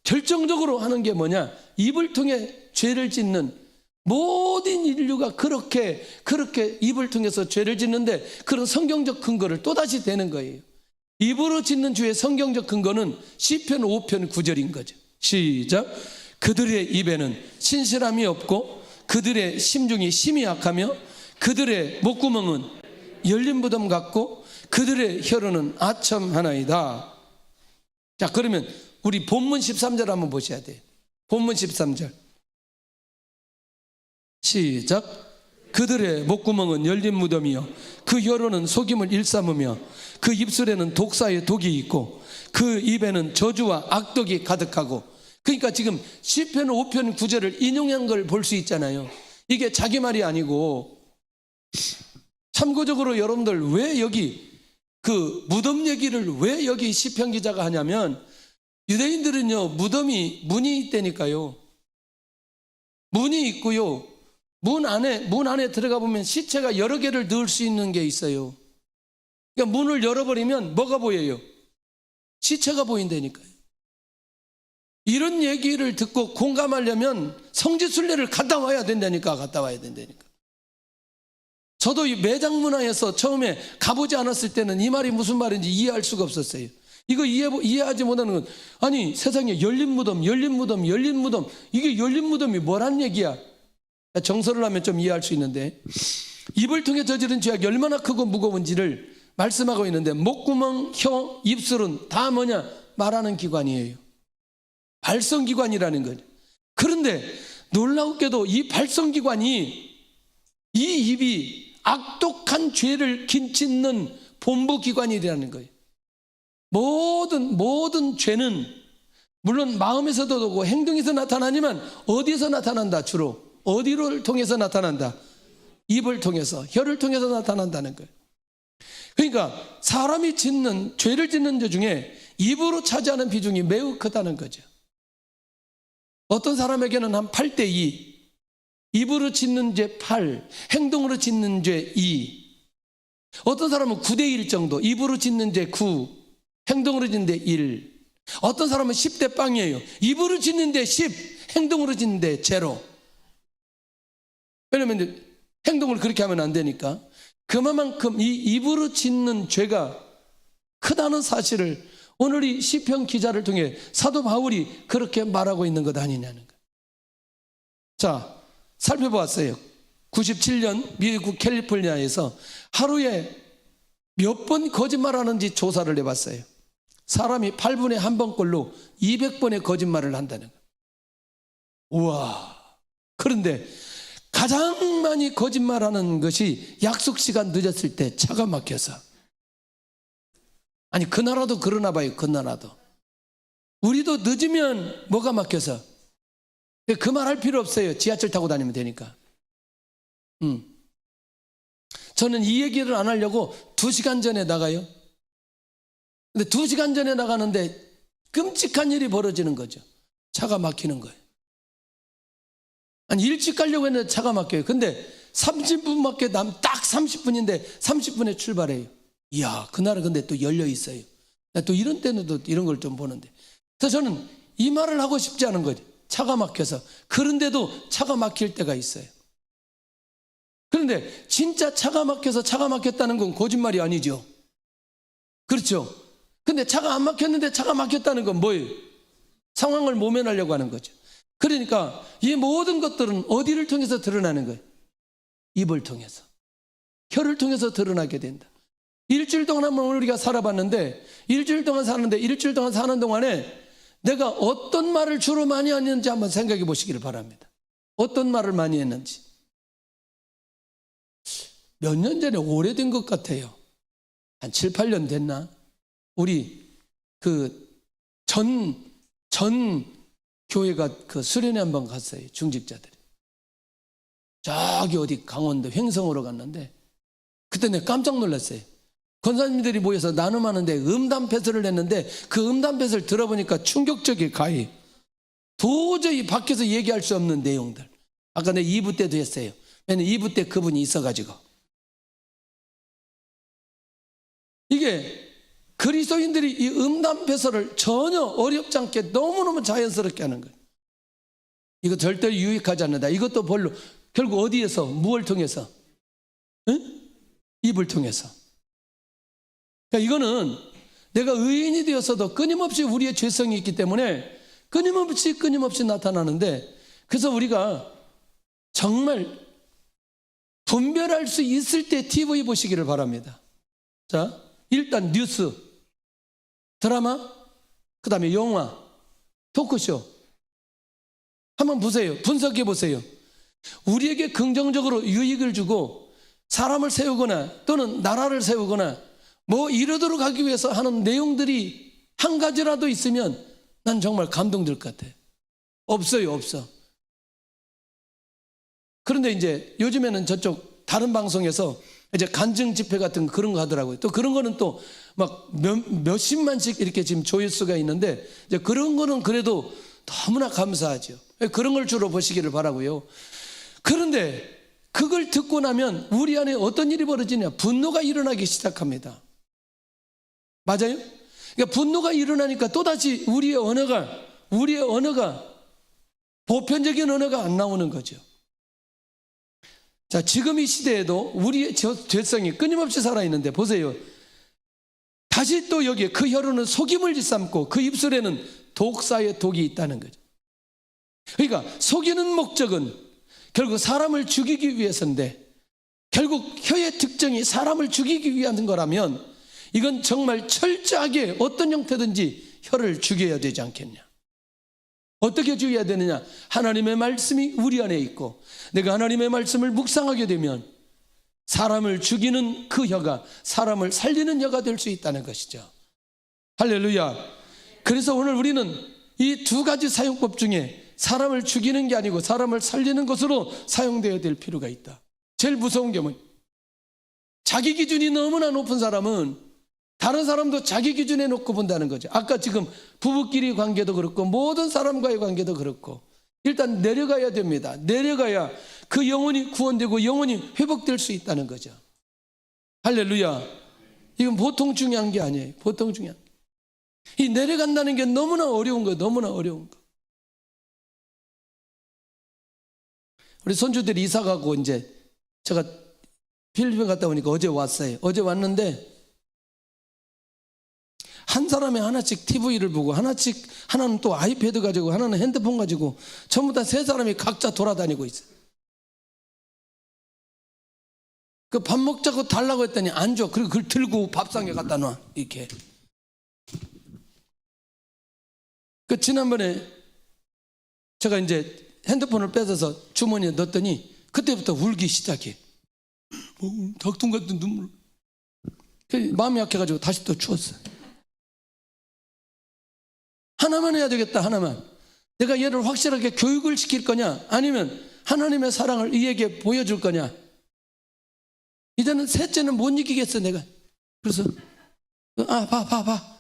Speaker 3: 결정적으로 하는 게 뭐냐, 입을 통해 죄를 짓는 모든 인류가 그렇게 입을 통해서 죄를 짓는데 그런 성경적 근거를 또다시 대는 거예요. 입으로 짓는 주의 성경적 근거는 시편 5편 9절인 거죠. 시작. 그들의 입에는 신실함이 없고 그들의 심중이 심히 약하며 그들의 목구멍은 열린 무덤 같고 그들의 혀로는 아첨하나이다. 자, 그러면 우리 본문 13절 한번 보셔야 돼요. 본문 13절 시작. 그들의 목구멍은 열린 무덤이요 그 혀로는 속임을 일삼으며 그 입술에는 독사의 독이 있고 그 입에는 저주와 악독이 가득하고. 그러니까 지금 시편 5편 9절을 인용한 걸 볼 수 있잖아요. 이게 자기 말이 아니고. 참고적으로 여러분들 왜 여기 그 무덤 얘기를 왜 여기 시편 기자가 하냐면, 유대인들은요 문이 있다니까요. 문이 있고요, 문 안에 들어가 보면 시체가 여러 개를 넣을 수 있는 게 있어요. 그러니까 문을 열어버리면 뭐가 보여요? 시체가 보인다니까요. 이런 얘기를 듣고 공감하려면 성지순례를 갔다 와야 된다니까. 저도 이 매장 문화에서 처음에 가보지 않았을 때는 이 말이 무슨 말인지 이해할 수가 없었어요. 이거 이해하지 못하는 건, 아니 세상에 열린 무덤 이게 열린 무덤이 뭐란 얘기야? 정설을 하면 좀 이해할 수 있는데, 입을 통해 저지른 죄악이 얼마나 크고 무거운지를 말씀하고 있는데, 목구멍, 혀, 입술은 다 뭐냐? 말하는 기관이에요. 발성기관이라는 거죠. 그런데 놀랍게도 이 발성기관이, 이 입이 악독한 죄를 김짓는 본부기관이라는 거예요. 모든 죄는 물론 마음에서도 오고 행동에서 나타나지만 어디서 나타난다? 주로 어디를 통해서 나타난다? 입을 통해서, 혀를 통해서 나타난다는 거예요. 그러니까 사람이 죄를 짓는 죄 중에 입으로 차지하는 비중이 매우 크다는 거죠. 어떤 사람에게는 한 8대2, 입으로 짓는 죄 8, 행동으로 짓는 죄 2. 어떤 사람은 9대1 정도, 입으로 짓는 죄 9, 행동으로 짓는 죄 1. 어떤 사람은 10대 빵이에요. 입으로 짓는 죄 10, 행동으로 짓는 죄 0. 왜냐면 행동을 그렇게 하면 안 되니까. 그만큼 이 입으로 짓는 죄가 크다는 사실을 오늘 이 시편 기자를 통해 사도 바울이 그렇게 말하고 있는 것 아니냐는 거예요. 자, 살펴보았어요. 97년 미국 캘리포니아에서 하루에 몇 번 거짓말하는지 조사를 해봤어요. 사람이 8분에 한 번꼴로 200번의 거짓말을 한다는 거예요. 우와. 그런데 가장 많이 거짓말하는 것이 약속 시간 늦었을 때 차가 막혀서. 아니, 그 나라도 그러나 봐요. 그 나라도. 우리도 늦으면 뭐가 막혀서. 그 말 할 필요 없어요. 지하철 타고 다니면 되니까. 저는 이 얘기를 안 하려고 2시간 전에 나가요. 근데 2시간 전에 나가는데 끔찍한 일이 벌어지는 거죠. 차가 막히는 거예요. 아니, 일찍 가려고 했는데 차가 막혀요. 근데 30분밖에 딱 30분인데 30분에 출발해요. 이야, 그날은 근데 또 열려 있어요. 또 이런 때는 또 이런 걸 좀 보는데. 그래서 저는 이 말을 하고 싶지 않은 거죠. 차가 막혀서. 그런데도 차가 막힐 때가 있어요. 그런데 진짜 차가 막혀서 차가 막혔다는 건 거짓말이 아니죠. 그렇죠? 근데 차가 안 막혔는데 차가 막혔다는 건 뭐예요? 상황을 모면하려고 하는 거죠. 그러니까 이 모든 것들은 어디를 통해서 드러나는 거예요? 입을 통해서, 혀를 통해서 드러나게 된다. 일주일 동안 한번 우리가 살아봤는데, 일주일 동안 사는 동안에 내가 어떤 말을 주로 많이 했는지 한번 생각해 보시기를 바랍니다. 어떤 말을 많이 했는지. 몇 년 전에, 오래된 것 같아요. 한 7, 8년 됐나? 우리 전 교회가 그 수련회 한번 갔어요. 중직자들이. 저기 어디 강원도 횡성으로 갔는데, 그때 내가 깜짝 놀랐어요. 권사님들이 모여서 나눔하는데 음담패설을 했는데, 그 음담패설 들어보니까 충격적이에요. 가히 도저히 밖에서 얘기할 수 없는 내용들. 아까 내 2부 때도 했어요. 왜냐면 2부 때 그분이 있어가지고. 이게 그리스도인들이 이 음담패설을 전혀 어렵지 않게 너무너무 자연스럽게 하는 거예요. 이거 절대 유익하지 않는다. 이것도 별로. 결국 어디에서, 무엇을 통해서? 응? 입을 통해서. 그러니까 이거는 내가 의인이 되어서도 끊임없이 우리의 죄성이 있기 때문에 끊임없이 나타나는데, 그래서 우리가 정말 분별할 수 있을 때 TV 보시기를 바랍니다. 자, 일단 뉴스, 드라마, 그 다음에 영화, 토크쇼 한번 보세요. 분석해 보세요. 우리에게 긍정적으로 유익을 주고 사람을 세우거나 또는 나라를 세우거나 뭐 이러도록 하기 위해서 하는 내용들이 한 가지라도 있으면 난 정말 감동될 것 같아. 없어요, 없어. 그런데 이제 요즘에는 저쪽 다른 방송에서 이제 간증 집회 같은 그런 거 하더라고요. 또 그런 거는 또 막 몇십만씩 이렇게 지금 조회수가 있는데, 이제 그런 거는 그래도 너무나 감사하죠. 그런 걸 주로 보시기를 바라고요. 그런데 그걸 듣고 나면 우리 안에 어떤 일이 벌어지냐? 분노가 일어나기 시작합니다. 맞아요? 그러니까 분노가 일어나니까 또다시 우리의 언어가 보편적인 언어가 안 나오는 거죠. 자, 지금 이 시대에도 우리의 죄성이 끊임없이 살아있는데 보세요. 다시 또 여기에 그 혀로는 속임을 짓삼고 그 입술에는 독사의 독이 있다는 거죠. 그러니까 속이는 목적은 결국 사람을 죽이기 위해서인데, 결국 혀의 특징이 사람을 죽이기 위한 거라면 이건 정말 철저하게 어떤 형태든지 혀를 죽여야 되지 않겠냐. 어떻게 죽여야 되느냐? 하나님의 말씀이 우리 안에 있고 내가 하나님의 말씀을 묵상하게 되면 사람을 죽이는 그 혀가 사람을 살리는 혀가 될 수 있다는 것이죠. 할렐루야. 그래서 오늘 우리는 이 두 가지 사용법 중에 사람을 죽이는 게 아니고 사람을 살리는 것으로 사용되어야 될 필요가 있다. 제일 무서운 게 뭐냐? 자기 기준이 너무나 높은 사람은 다른 사람도 자기 기준에 놓고 본다는 거죠. 아까 지금 부부끼리 관계도 그렇고 모든 사람과의 관계도 그렇고 일단 내려가야 됩니다. 내려가야 그 영혼이 구원되고 영혼이 회복될 수 있다는 거죠. 할렐루야. 이건 보통 중요한 게 아니에요. 보통 중요한 이 내려간다는 게 너무나 어려운 거예요. 너무나 어려운 거. 우리 손주들이 이사 가고 이제 제가 필리핀 갔다 오니까 어제 왔어요. 어제 왔는데 한 사람이 하나씩 TV를 보고 하나는 또 아이패드 가지고 하나는 핸드폰 가지고 전부 다 세 사람이 각자 돌아다니고 있어요. 그 밥 먹자고 달라고 했더니 안 줘. 그리고 그걸 들고 밥상에 갖다 놔. 이렇게. 그 지난번에 제가 이제 핸드폰을 뺏어서 주머니에 넣었더니 그때부터 울기 시작해. 닭똥 같은 눈물. 마음이 약해가지고 다시 또 주웠어요. 하나만 해야 되겠다. 하나만. 내가 얘를 확실하게 교육을 시킬 거냐 아니면 하나님의 사랑을 이에게 보여줄 거냐. 이제는 셋째는 못 이기겠어 내가. 그래서 봐.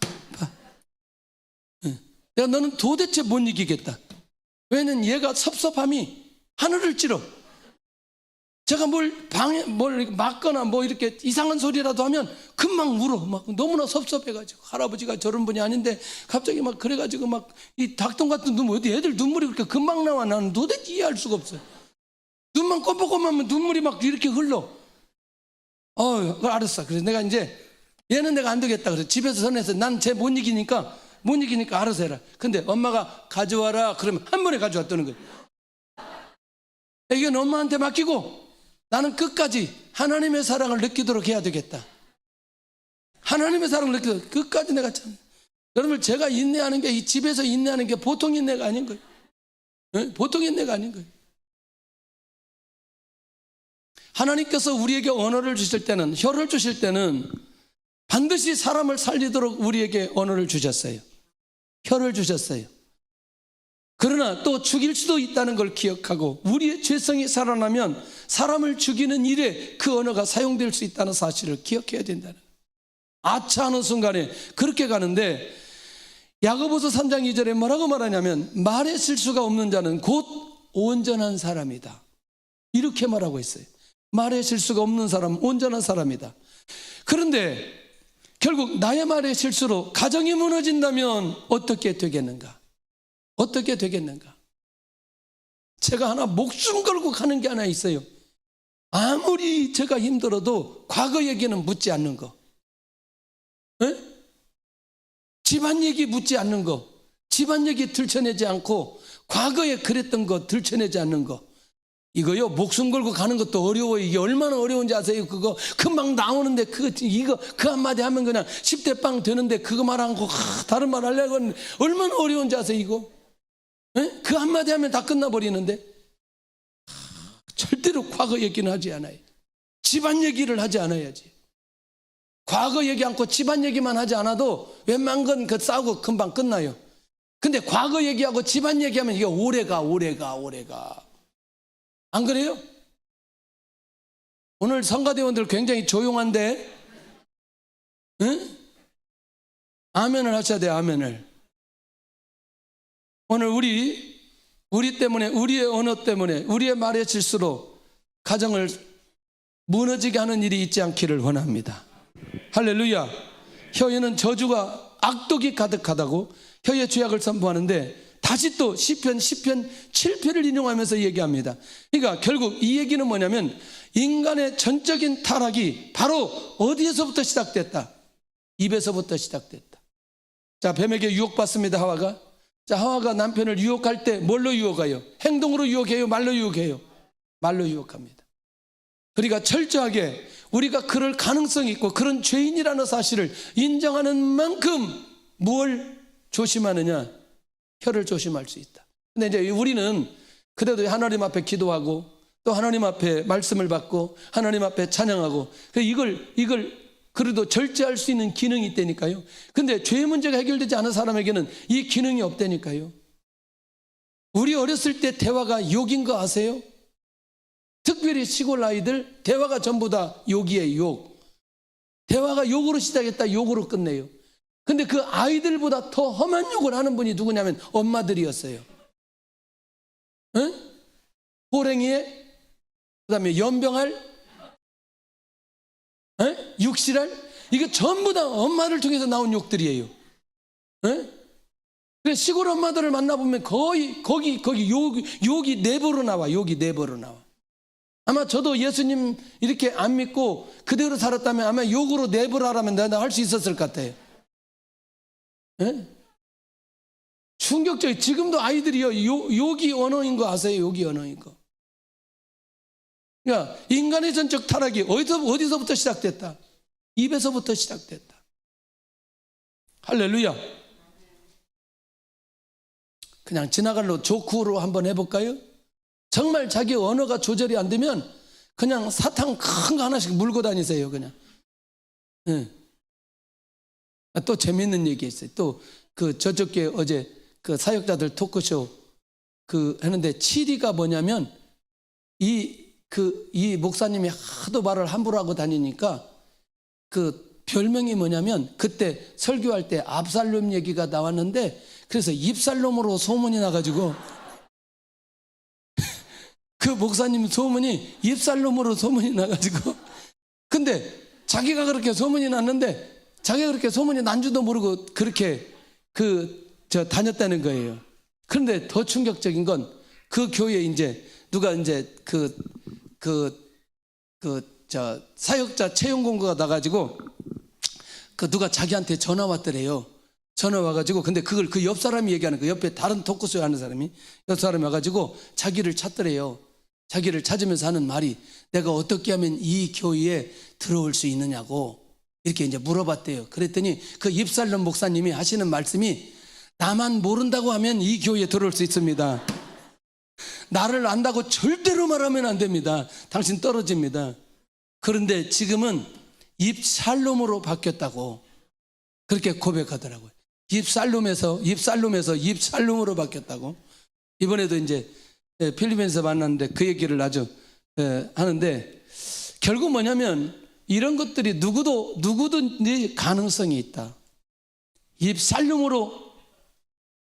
Speaker 3: 내가 너는 도대체 못 이기겠다. 왜냐면 얘가 섭섭함이 하늘을 찌러. 제가 뭘 막거나 뭐 이렇게 이상한 소리라도 하면 금방 울어. 막 너무나 섭섭해가지고 할아버지가 저런 분이 아닌데 갑자기 막 그래가지고 막 이 닭똥 같은 눈물, 어디 애들 눈물이 그렇게 금방 나와. 나는 도대체 이해할 수가 없어요. 눈만 껌뻑껌하면 눈물이 막 이렇게 흘러. 알았어. 그래서 내가 이제 얘는 내가 안 되겠다. 그래서 집에서 전해서 난 쟤 못 이기니까 알아서 해라. 근데 엄마가 가져와라. 그러면 한 번에 가져왔다는 거예요. 이건 엄마한테 맡기고 나는 끝까지 하나님의 사랑을 느끼도록 해야 되겠다. 하나님의 사랑을 느끼도록 끝까지 내가 참. 여러분 제가 인내하는 게 이 집에서 인내하는 게 보통 인내가 아닌 거예요. 네? 보통 인내가 아닌 거예요. 하나님께서 우리에게 언어를 주실 때는 혀를 주실 때는 반드시 사람을 살리도록 우리에게 언어를 주셨어요. 혀를 주셨어요. 그러나 또 죽일 수도 있다는 걸 기억하고 우리의 죄성이 살아나면 사람을 죽이는 일에 그 언어가 사용될 수 있다는 사실을 기억해야 된다는 거예요. 아차하는 순간에 그렇게 가는데 야고보서 3장 2절에 뭐라고 말하냐면 말에 실수가 없는 자는 곧 온전한 사람이다. 이렇게 말하고 있어요. 말에 실수가 없는 사람은 온전한 사람이다. 그런데 결국 나의 말의 실수로 가정이 무너진다면 어떻게 되겠는가? 어떻게 되겠는가? 제가 하나 목숨 걸고 가는 게 하나 있어요. 아무리 제가 힘들어도 과거 얘기는 묻지 않는 거. 에? 집안 얘기 묻지 않는 거, 집안 얘기 들춰내지 않고 과거에 그랬던 거 들춰내지 않는 거, 이거요 목숨 걸고 가는 것도 어려워요. 이게 얼마나 어려운지 아세요? 그거 금방 나오는데 이거 그 한마디 하면 그냥 10대 빵 되는데 그거 말 안 하고 다른 말 하려고 하는데 얼마나 어려운지 아세요? 이거 그 한마디 하면 다 끝나버리는데 절대로 과거 얘기는 하지 않아요. 집안 얘기를 하지 않아야지. 과거 얘기 않고 집안 얘기만 하지 않아도 웬만한 건 그 싸우고 금방 끝나요. 근데 과거 얘기하고 집안 얘기하면 이게 오래가. 안 그래요? 오늘 성가대원들 굉장히 조용한데, 응? 아멘을 하셔야 돼요, 아멘을. 오늘 우리 때문에, 우리의 언어 때문에, 우리의 말의 실수로 가정을 무너지게 하는 일이 있지 않기를 원합니다. 할렐루야. 혀에는 저주가 악독이 가득하다고 혀의 죄악을 선포하는데, 다시 또 시편 7편을 인용하면서 얘기합니다. 그러니까 결국 이 얘기는 뭐냐면 인간의 전적인 타락이 바로 어디에서부터 시작됐다? 입에서부터 시작됐다. 자, 뱀에게 유혹받습니다, 하와가. 자, 하와가 남편을 유혹할 때 뭘로 유혹해요? 행동으로 유혹해요? 말로 유혹해요? 말로 유혹합니다. 그러니까 철저하게 우리가 그럴 가능성이 있고 그런 죄인이라는 사실을 인정하는 만큼 뭘 조심하느냐? 혀를 조심할 수 있다. 근데 이제 우리는 그래도 하나님 앞에 기도하고 또 하나님 앞에 말씀을 받고 하나님 앞에 찬양하고 이걸 그래도 절제할 수 있는 기능이 있다니까요. 근데 죄 문제가 해결되지 않은 사람에게는 이 기능이 없다니까요. 우리 어렸을 때 대화가 욕인 거 아세요? 특별히 시골 아이들 대화가 전부 다 욕이에요. 욕. 대화가 욕으로 시작했다 욕으로 끝내요. 근데 그 아이들보다 더 험한 욕을 하는 분이 누구냐면 엄마들이었어요. 응? 호랭이에, 그 다음에 연병할, 응? 육실할, 이게 전부 다 엄마를 통해서 나온 욕들이에요. 응? 그래서 시골 엄마들을 만나보면 거의 거기 욕이 내버려 나와. 욕이 내버려 나와. 아마 저도 예수님 이렇게 안 믿고 그대로 살았다면 아마 욕으로 내버려 하라면 내가 할 수 있었을 것 같아요. 네? 충격적이. 지금도 아이들이요 욕이 언어인 거 아세요? 욕이 언어인 거. 그러니까 인간의 전적 타락이 어디서부터 시작됐다? 입에서부터 시작됐다. 할렐루야. 그냥 지나갈로 조크로 한번 해볼까요? 정말 자기 언어가 조절이 안 되면 그냥 사탕 큰 거 하나씩 물고 다니세요. 그냥. 네. 또 재밌는 얘기 있어요. 또 그 저쪽에 어제 그 사역자들 토크쇼 하는데 7위가 뭐냐면 이 목사님이 하도 말을 함부로 하고 다니니까 그 별명이 뭐냐면 그때 설교할 때 압살롬 얘기가 나왔는데 그래서 입살롬으로 소문이 나가지고 그 목사님 소문이 입살롬으로 소문이 나가지고 근데 자기가 그렇게 소문이 났는데 자기가 그렇게 소문이 난 줄도 모르고 그렇게 다녔다는 거예요. 그런데 더 충격적인 건 그 교회에 이제 누가 이제 사역자 채용 공고가 나가지고 누가 자기한테 전화 왔더래요. 전화 와가지고 근데 그걸 그 옆 사람이 얘기하는 거 옆에 다른 토크쇼 하는 사람이 옆 사람이 와가지고 자기를 찾더래요. 자기를 찾으면서 하는 말이 내가 어떻게 하면 이 교회에 들어올 수 있느냐고 이렇게 이제 물어봤대요. 그랬더니 그 입살롬 목사님이 하시는 말씀이 나만 모른다고 하면 이 교회에 들어올 수 있습니다. 나를 안다고 절대로 말하면 안 됩니다. 당신 떨어집니다. 그런데 지금은 입살롬으로 바뀌었다고 그렇게 고백하더라고요. 입살롬에서 입살롬으로 바뀌었다고. 이번에도 이제 필리핀에서 만났는데 그 얘기를 아주 하는데 결국 뭐냐면 이런 것들이 누구든지 가능성이 있다. 입살롬으로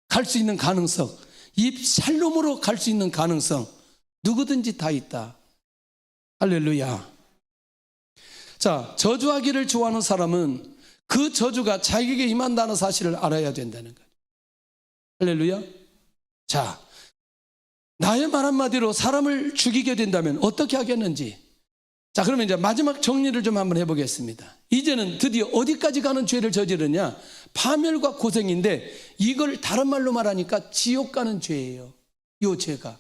Speaker 3: 갈 수 있는 가능성, 입살롬으로 갈 수 있는 가능성 누구든지 다 있다. 할렐루야. 자, 저주하기를 좋아하는 사람은 그 저주가 자기에게 임한다는 사실을 알아야 된다는 거예요. 할렐루야. 자, 나의 말 한마디로 사람을 죽이게 된다면 어떻게 하겠는지 자, 그러면 이제 마지막 정리를 좀 한번 해보겠습니다. 이제는 드디어 어디까지 가는 죄를 저지르냐? 파멸과 고생인데 이걸 다른 말로 말하니까 지옥 가는 죄예요. 요 죄가.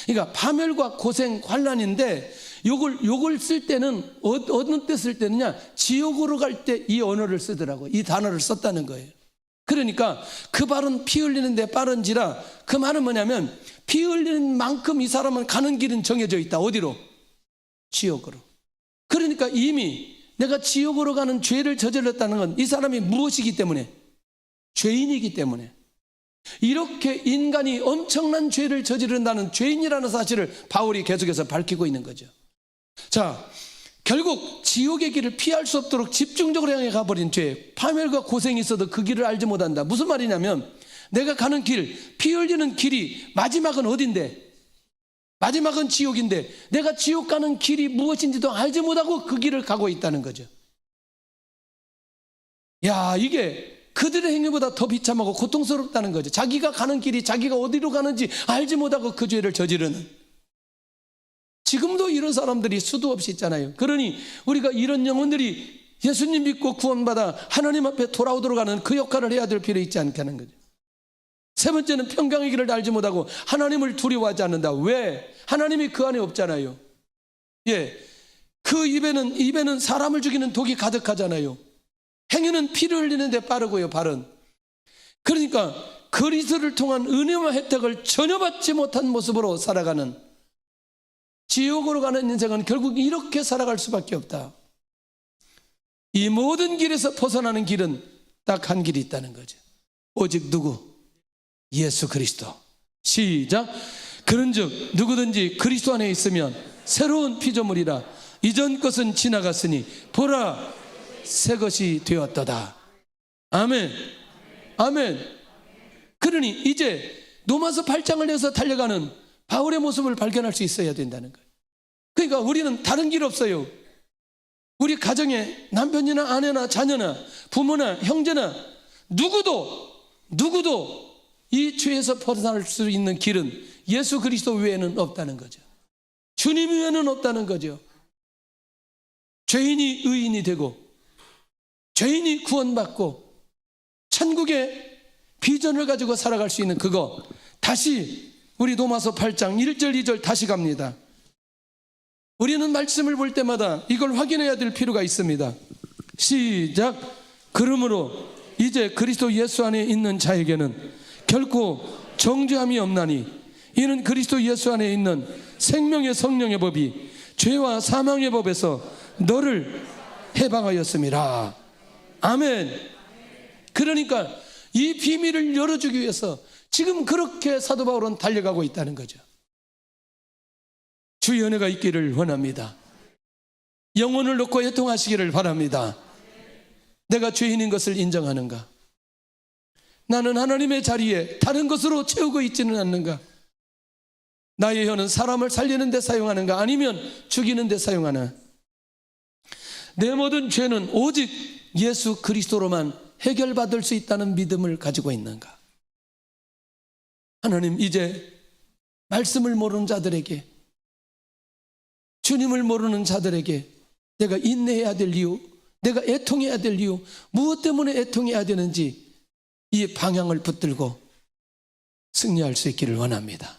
Speaker 3: 그러니까 파멸과 고생, 환난인데 요걸 쓸 때는 어느 때 쓸 때느냐? 지옥으로 갈 때 이 언어를 쓰더라고. 이 단어를 썼다는 거예요. 그러니까 그 발은 피 흘리는 데 빠른지라, 그 말은 뭐냐면 피 흘리는 만큼 이 사람은 가는 길은 정해져 있다. 어디로? 지옥으로. 그러니까 이미 내가 지옥으로 가는 죄를 저질렀다는 건 이 사람이 무엇이기 때문에? 죄인이기 때문에. 이렇게 인간이 엄청난 죄를 저지른다는 죄인이라는 사실을 바울이 계속해서 밝히고 있는 거죠. 자, 결국 지옥의 길을 피할 수 없도록 집중적으로 향해 가버린 죄, 파멸과 고생이 있어도 그 길을 알지 못한다. 무슨 말이냐면 내가 가는 길, 피 흘리는 길이 마지막은 어딘데? 마지막은 지옥인데 내가 지옥 가는 길이 무엇인지도 알지 못하고 그 길을 가고 있다는 거죠. 야, 이게 그들의 행위보다 더 비참하고 고통스럽다는 거죠. 자기가 가는 길이, 자기가 어디로 가는지 알지 못하고 그 죄를 저지르는. 지금도 이런 사람들이 수도 없이 있잖아요. 그러니 우리가 이런 영혼들이 예수님 믿고 구원받아 하나님 앞에 돌아오도록 하는 그 역할을 해야 될 필요 있지 않게 하는 거죠. 세 번째는 평강의 길을 알지 못하고 하나님을 두려워하지 않는다. 왜? 하나님이 그 안에 없잖아요. 예, 그 입에는 사람을 죽이는 독이 가득하잖아요. 행위는 피를 흘리는 데 빠르고요, 발은. 그러니까 그리스도를 통한 은혜와 혜택을 전혀 받지 못한 모습으로 살아가는, 지옥으로 가는 인생은 결국 이렇게 살아갈 수밖에 없다. 이 모든 길에서 벗어나는 길은 딱 한 길이 있다는 거죠. 오직 누구? 예수 그리스도. 시작. 그런즉 누구든지 그리스도 안에 있으면 새로운 피조물이라. 이전 것은 지나갔으니 보라 새 것이 되었도다. 아멘. 아멘. 그러니 이제 로마서 8장을 내서 달려가는 바울의 모습을 발견할 수 있어야 된다는 거예요. 그러니까 우리는 다른 길 없어요. 우리 가정에 남편이나 아내나 자녀나 부모나 형제나 누구도 이 죄에서 벗어날 수 있는 길은 예수 그리스도 외에는 없다는 거죠. 주님 외에는 없다는 거죠. 죄인이 의인이 되고 죄인이 구원받고 천국의 비전을 가지고 살아갈 수 있는 그거, 다시 우리 로마서 8장 1절 2절 다시 갑니다. 우리는 말씀을 볼 때마다 이걸 확인해야 될 필요가 있습니다. 시작. 그러므로 이제 그리스도 예수 안에 있는 자에게는 결코 정죄함이 없나니 이는 그리스도 예수 안에 있는 생명의 성령의 법이 죄와 사망의 법에서 너를 해방하였음이라. 아멘. 그러니까 이 비밀을 열어주기 위해서 지금 그렇게 사도 바울은 달려가고 있다는 거죠. 주의 은혜가 있기를 원합니다. 영혼을 놓고 애통하시기를 바랍니다. 내가 죄인인 것을 인정하는가? 나는 하나님의 자리에 다른 것으로 채우고 있지는 않는가? 나의 혀는 사람을 살리는 데 사용하는가? 아니면 죽이는 데 사용하나? 내 모든 죄는 오직 예수 그리스도로만 해결받을 수 있다는 믿음을 가지고 있는가? 하나님, 이제 말씀을 모르는 자들에게, 주님을 모르는 자들에게 내가 인내해야 될 이유, 내가 애통해야 될 이유, 무엇 때문에 애통해야 되는지 이 방향을 붙들고 승리할 수 있기를 원합니다.